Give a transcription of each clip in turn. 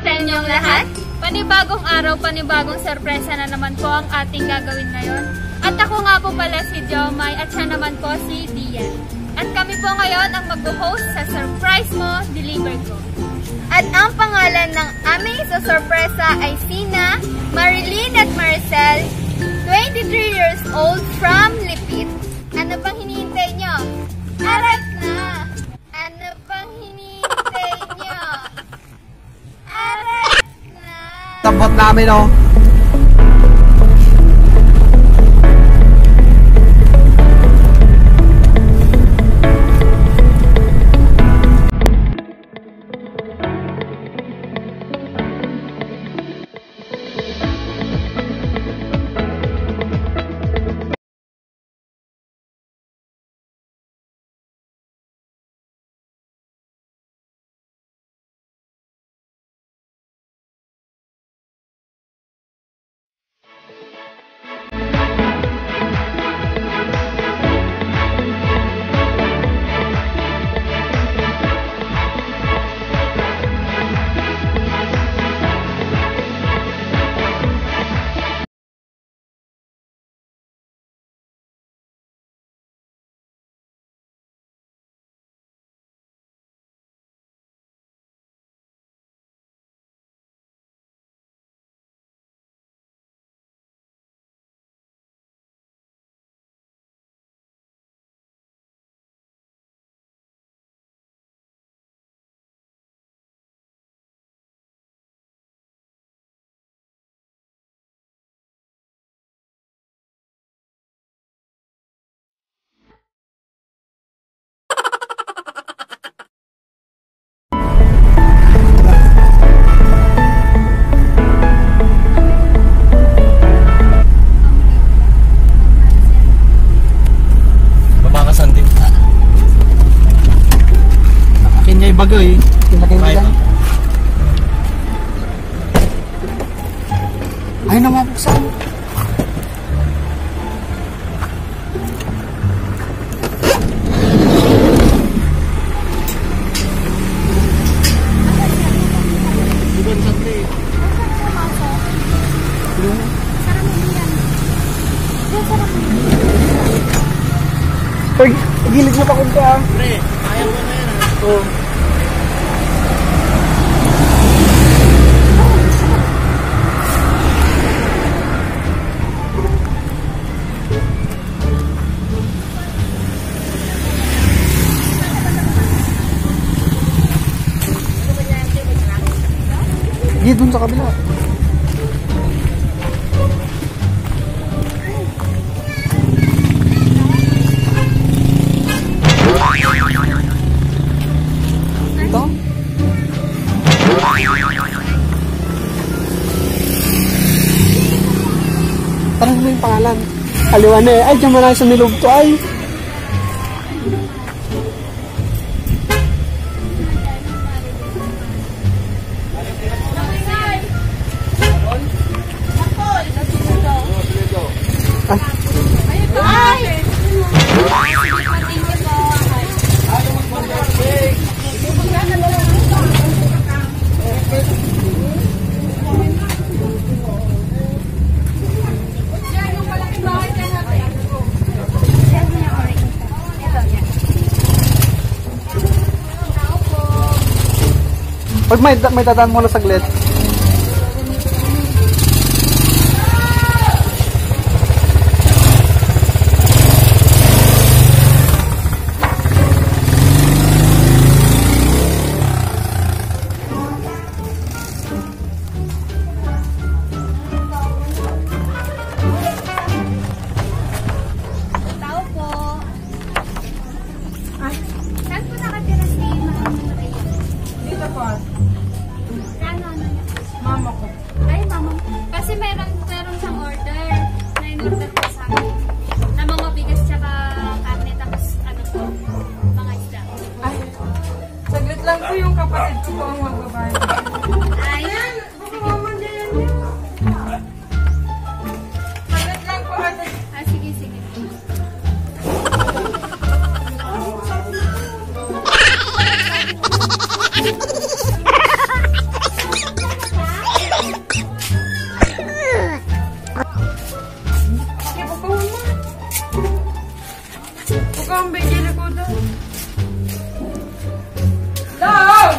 sa inyong lahat? Panibagong araw, panibagong sorpresa na naman po ang ating gagawin ngayon. At ako nga po pala si Jomai at siya naman po si Dian. At kami po ngayon ang mag-host sa Surprise Mo, Deliver Ko. At ang pangalan ng aming sorpresa ay sina Marilyn at Maricel, 23 years old from Lipit. Ano pang hinihintay nyo? Arat na! Ano pang hinihintay nyo? Arat na! Tampot namin, oh. Bagoy. Ay naman po saan? Gilid mo pa kunti ah. Pre, ayaw mo na yan ah. Oo. Dun sa kabila. Ito? Parang mo yung pangalan. Kaliwan na eh. Ay, dyan mo na sa nilog to ay. Pag may dadaan mo na saglit. Tao po. Saan po nakatira si Marilyn? Dito po. Ano? ang bigil ko daw. Daw!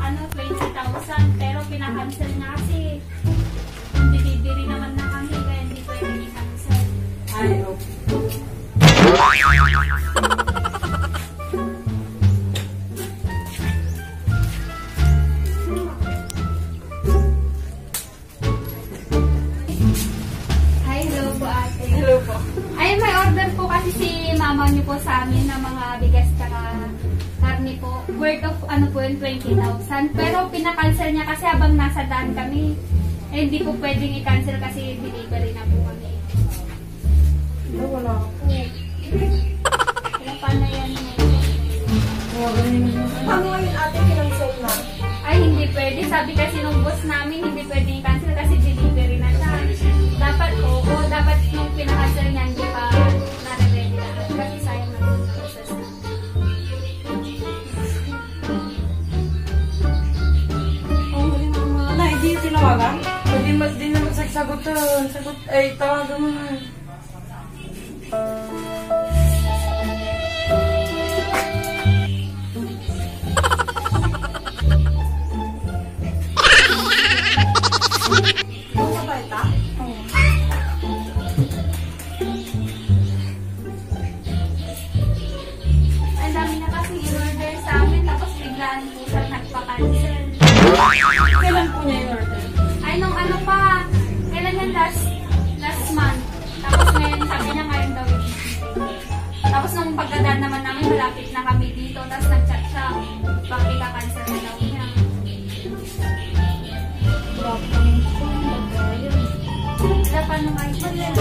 Ano, 20,000 pero pinakancel na kasi delivery naman na kami kaya hindi pwede i-cancel. Ay, okay. Hi, hello po ate. Hello po. Ay, may order po kasi si mama niyo po sa amin ng mga bigas tsaka karne po. Worth of ano po yun, 20,000. Pero pinakancel niya kasi habang nasa daan kami. Eh, hindi po pwedeng i-cancel kasi delivery na po kami. Wala ako. Kaya paano yan? Paano ngayon ate kinansel na? Ay, hindi pwede. Sabi kasi nung boss namin, hindi pwede i-cancel kasi delivery na siya. Dapat, oo, dapat nung pinakancel niya, hindi pa na-ready na. Kasi sayang na yung process na. Na, hindi tinawagan? Hindi mas din naman sagutan. Sagot, ay, tawagan mo na. Ang dami na kasi in-order sa amin, tapos biglaan po siya nagpa-cancel. Kailan po niya in-order? Ay, nung ano pa, kailan yan last month. Tapos ngayon, sabi niya ngayon daw yun. Tapos nung pagkadaan naman namin, malapit na kami dito. Tapos nag-chat siya, bakit ika-cancel na daw niya. Wala pa nung iPhone yan.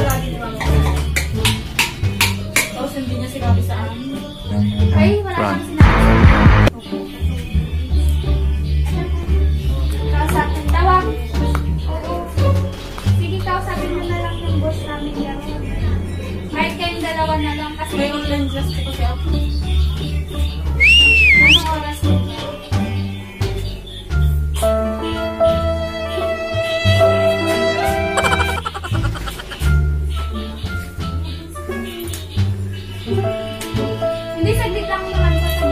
Tapos hindi niya sinabi sa amin. Ay, wala kang sinabi. Kausapin, tawag. Oo. Sige, kausapin mo na lang yung boss namin yan. Kahit kayong dalawa na lang kasi May online class ko kasi ako. anong oras mo niya? Hindi, saglit lang naman po sa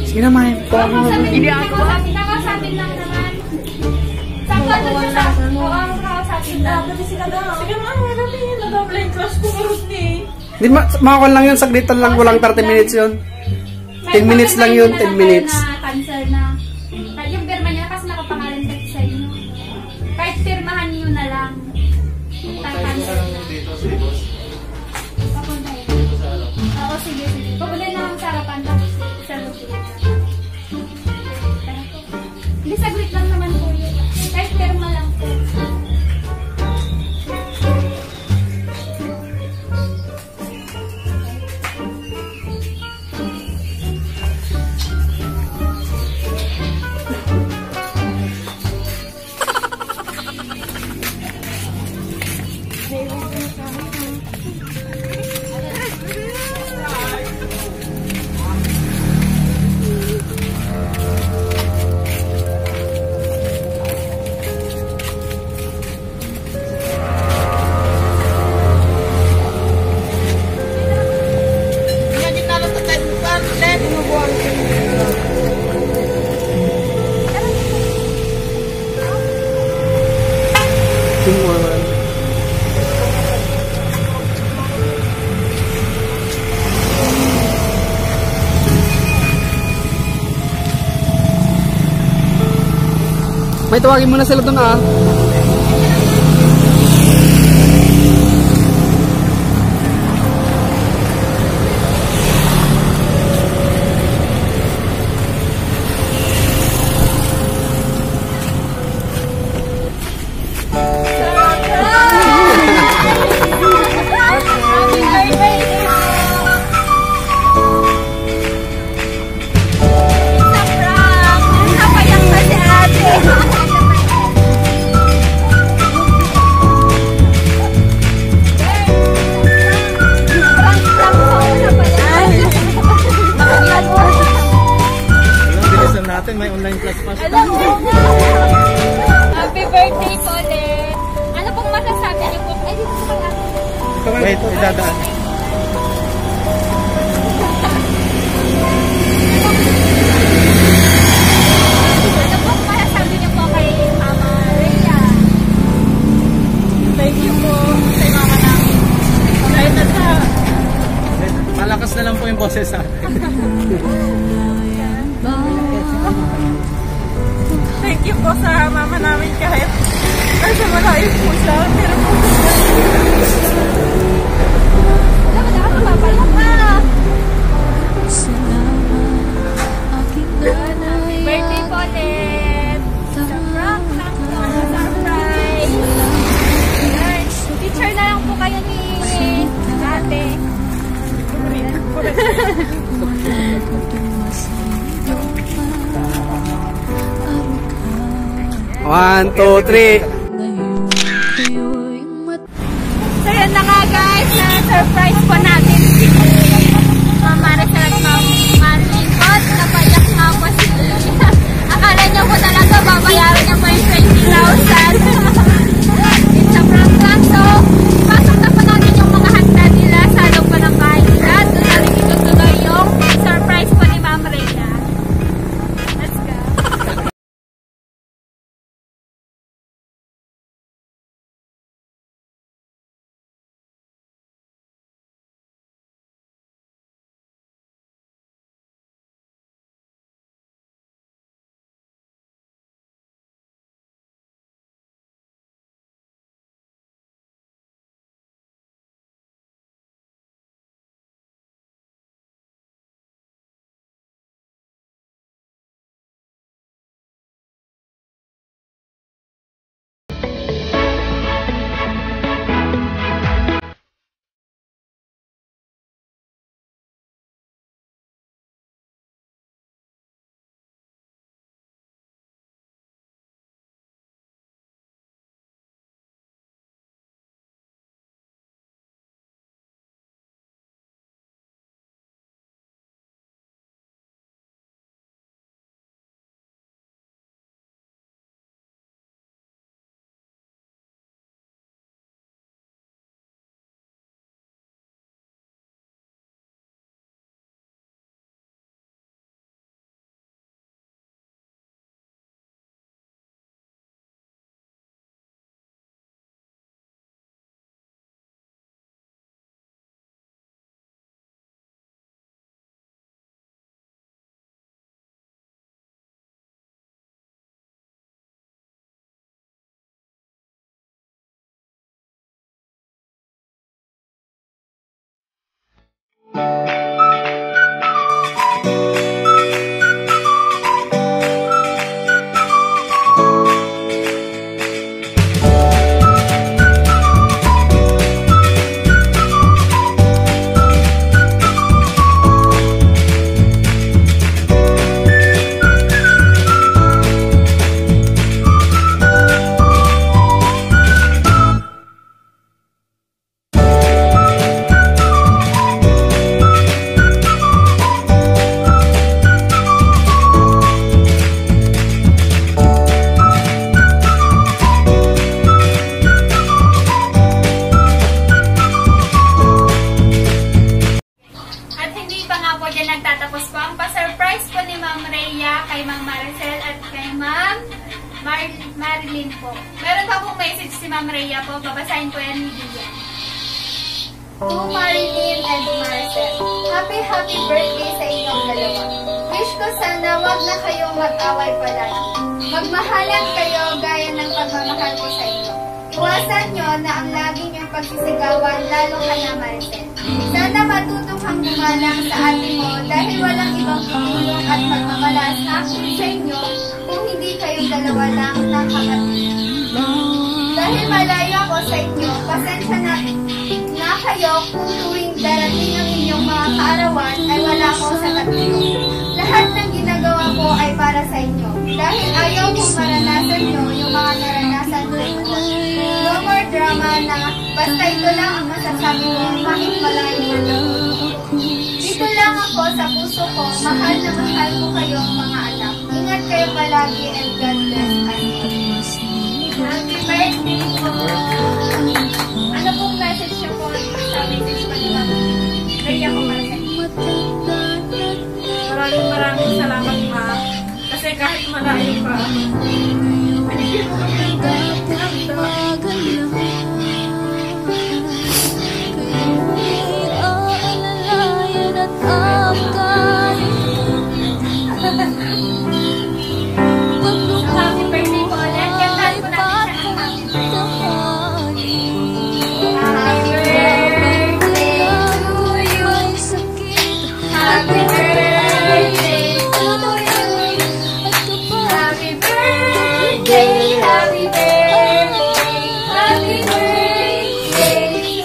Sige na, May. Kakausapin lang naman. Sakto doon sa kakausapin lang. Sige ma, wala na yun. Nag-online class ko karoon eh. Hindi, makakon lang yun. Saglitan lang. Walang 30 minutes yun. 10 minutes lang yun, 10 minutes. Cancel na. Kahit yung pirma niya kasi nakapangalan kasi sa inyo. Kahit pirmahan niyo na lang. Cancel na. Papunta yun. Oo, sige. Papunta na lang sa harapan. Sa lupit. Hindi, saglit lang naman po yun. Kahit pirma lang po. May tawagin mo na sila doon ah. Isa pa yung kasi natin may online class pa. Alam mo nga! Happy birthday po ulit! Ano pong masasabi niyo po? Ay, dito sa kanya. Wait, idadaan. Ano pong masasabi niyo po kay Mama Rhea? Thank you po kay mama namin. Kahit na sa... Malakas na lang po yung boses sa akin. Thank you po sa mama namin kahit nasa malayo po siya. Pero po Birthday po ulit! Surprise! Teacher na lang po kayo ni ate. 1, 2, 3. So yun na nga guys, na-surprise po natin si Ma'am Maricel at Ma'am Marlene po. Napayak nga po si akala niyo po talaga babayaran niya po yung 20,000. It's a prank lang. So, ipasok na po natin yung mga handa nila sa loob pa ng bahay nila. Doon natin itutuloy yung surprise po ni Ma'am Rhea. Let's go. Marlene po. Meron pa pong message si Ma'am Rhea po. Babasahin ko yan ni Dia. To Marlene and Marcel, happy birthday sa inyong dalawa. Wish ko sana wag na kayong mag-away palagi. Magmahalan kayo gaya ng pagmamahal ko sa inyo. Iwasan nyo na ang lagi niyong pagsisigawan, lalo ka na Marcel. Sana matutong kang gumalang sa ate mo dahil walang ibang tutulong at pagmamalasak sa inyo kung hindi kayong dalawa lang nakakatulong. Dahil malayo ako sa inyo, pasensya na kayo kung tuwing darating ang inyong mga kaarawan ay wala ako sa katulong. Lahat ng ginagawa ko ay para sa inyo. Dahil ayaw kong maranasan nyo yung mga naranasan ko. No more drama na basta ito lang ang masasabi ko kahit malayo man ako. Dito lang ako sa puso ko, mahal na mahal ko kayong mga anak. Ingat maraming salamat, Ma. Kasi kahit malayo pa, binigyan mo kami ng Happy birthday po ulit. Kantahan po natin siya ng happy Happy birthday to you. Happy birthday, happy birthday, happy birthday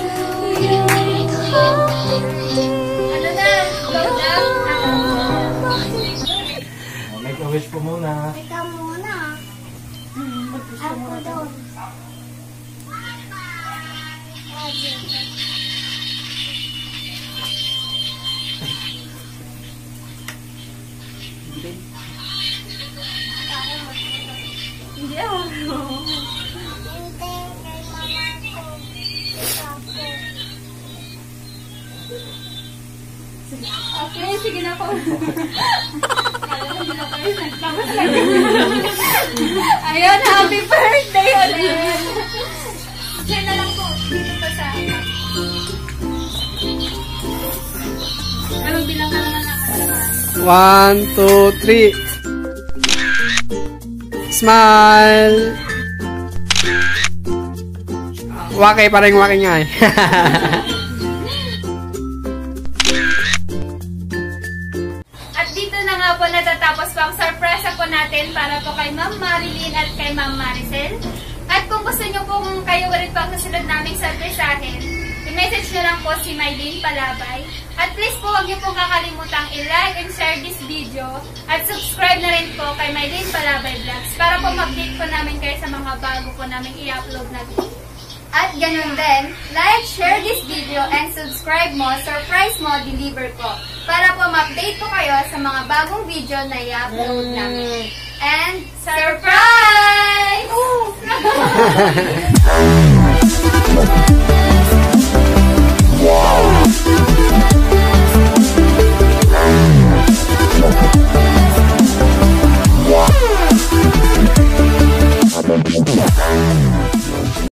to you. Ano na? Go na? Make a wish po muna. Ikaw muna. Ako doon. Hindi ako. Okay, sige na po. Ayun, happy birthday ulit. Diyan na lang po. Dito po sa anong bilang ka naman ang alaman? 1, 2, 3. Smile! Wakay, parang wakay nga eh. At dito na nga po natatapos po ang sorpresa po natin para po kay Ma'am Marilyn at kay Ma'am Maricel. At kung gusto nyo pong kayo ulit po ang susunod naming sorpresahin, i-message nyo lang po si Mylene Palabay. At please po huwag nyo pong kakalimutang i-like and share this video. At subscribe na rin po kay Mylene Palabay Vlogs para po mag-update po namin kayo sa mga bago po namin i-upload na video. At ganun din, like, share this video, and subscribe mo, surprise mo, deliver ko. Para po ma-update po kayo sa mga bagong video na i-upload namin. And surprise!